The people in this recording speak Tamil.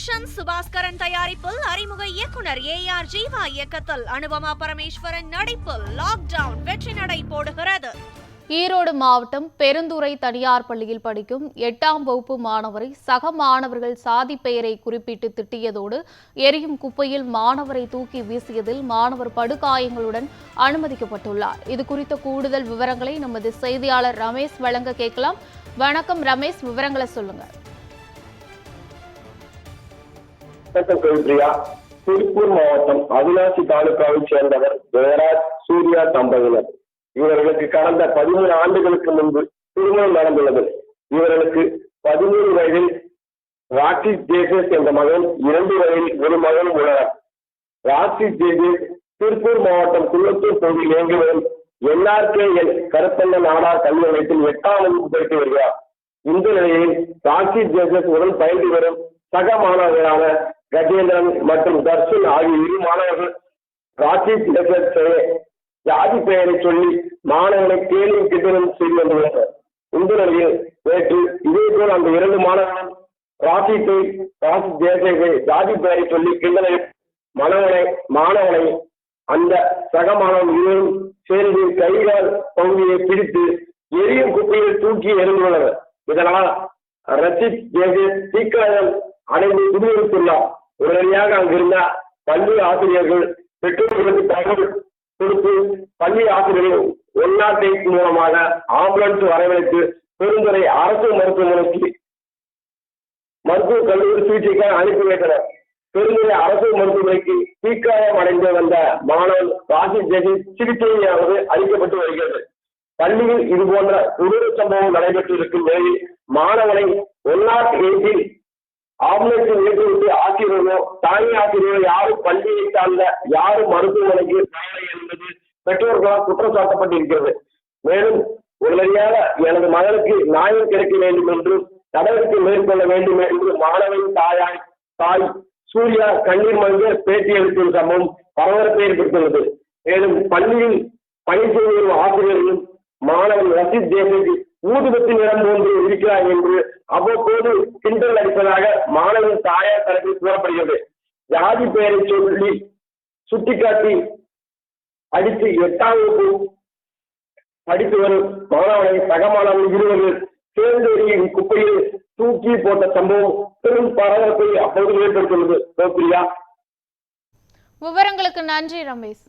புரொடக்ஷன் சுபாஸ்கரன் தயாரிப்பில் அறிமுக இயக்குனர் AR ஜீவா இயக்கத்தில் அனுபமா பரமேஸ்வரன் நடிப்பில் லாக்டவுன் வெற்றி நடை போடுகிறது. ஈரோடு மாவட்டம் பெருந்துறை தனியார் பள்ளியில் படிக்கும் 8ஆம் வகுப்பு மாணவரை சக மாணவர்கள் சாதி பெயரை குறிப்பிட்டு திட்டியதோடு எரியும் குப்பையில் மாணவரை தூக்கி வீசியதில் மாணவர் படுகாயங்களுடன் அனுமதிக்கப்பட்டுள்ளார். இது குறித்த கூடுதல் விவரங்களை நமது செய்தியாளர் ரமேஷ் வழங்க கேட்கலாம். வணக்கம் ரமேஷ், விவரங்களை சொல்லுங்க. திருப்பூர் மாவட்டம் அவிநாசி தாலுகாவை சேர்ந்தவர் ஜெயராஜ் சூர்யா தம்பதியினர். இவர்களுக்கு கடந்த 13 ஆண்டுகளுக்கு முன்பு திருமணம் நடந்துள்ளது. இவர்களுக்கு 13 வயதில் ராஷித் ஜேசஸ் என்ற மகன், 2 வயதில் ஒரு மகனும் உள்ளனர். ராஷித் ஜேசஸ் திருப்பூர் மாவட்டம் குள்ளத்தூர் பகுதியில் இயங்கி வரும் NRKL கருப்பண்ண நாடார் கல்வி நிலையத்தில் 8ஆம் வகுப்பு படித்து வருகிறார். இந்த நிலையில் ராஷித் ஜேசஸ் உடன் பயின்று வரும் சக மாணவர்களான கஜேந்திரன் மற்றும் தர்ஷன் ஆகிய 2 மாணவர்கள் ராஷித் ஜேசஸ் ஜாதி பெயரை சொல்லி மாணவர்களை கேள்வி கிட்டணும் செய்து வந்துள்ளனர். இந்த நிலையில் நேற்று இதேபோல் அந்த 2 மாணவர்களும் ராஷித் ஜேசஸை ஜாதி பெயரை சொல்லி கிண்டனை மாணவனை அந்த சக மாணவன் இருவரும் சேர்ந்து கைகால் பகுதியை பிடித்து எரியும் குப்பையில் தூக்கி எறிந்துள்ளனர். இதனால் ரஷித் ஜேசஸ் தீக்காயம் அடைந்து குடியிருத்துள்ளார். உடனடியாக அங்கிருந்த பள்ளி ஆசிரியர்கள் பெற்றோர்களுக்கு தகவல் கொடுத்து பள்ளி ஆசிரியர்கள் 108 மூலமாக ஆம்புலன்ஸ் வரவழைத்து பெருந்துறை அரசு மருத்துவமனைக்கு மருத்துவ கல்லூரி சிகிச்சைக்காக அனுப்பி வைத்தனர். பெருந்துறை அரசு மருத்துவமனைக்கு தீக்காயம் அடைந்து வந்த மாணவன் ராஷித் ஜேசஸ் சிகிச்சையானது அளிக்கப்பட்டு வருகிறது. பள்ளியில் இதுபோன்ற கொடூர சம்பவம் நடைபெற்று இருக்கும் நிலையில் மாணவனை 108 ஆம்புலன்ஸில் ஏற்றிவிட்டு ஆசிரியர்களோ தாய் ஆசிரியர்களோ யாரும் பள்ளியை சார்ந்த யாரும் மருத்துவமனைக்கு வரவில்லை என்பது பெற்றோர்களால் குற்றம் சாட்டப்பட்டிருக்கிறது. மேலும் உடனடியாக எனது மகனுக்கு நியாயம் கிடைக்க வேண்டும் என்றும் நடவடிக்கை மேற்கொள்ள வேண்டும் என்று மாணவனின் தாய் சூர்யா கண்ணீர் மல்க பேட்டி அளிக்கும் சம்பவம் பரபரப்பை ஏற்படுத்தியுள்ளது. மேலும் பள்ளியில் பணி செய்து வரும் ஆசிரியர்களும் மாணவன் ரஷித் ஜேசஸ் ஊதுபத்தி நிறம் போன்று இருக்கிறார் என்று அவ்வப்போது கிண்டல் அடிப்பதாக மாணவன் தாயார் தரப்பில் கூறப்படுகிறது. ஜாதி பெயரை சொல்லி சுட்டிக்காட்டி அடித்து 8ஆம் வகுப்பு படித்து வரும் மாணவனை சக மாணவன் இருவர்கள் சேர்ந்து எரியும் குப்பையில் தூக்கி போட்ட சம்பவம் பெரும் பரபரப்பை அப்போது ஏற்படுத்தியுள்ளது. விவரங்களுக்கு நன்றி ரமேஷ்.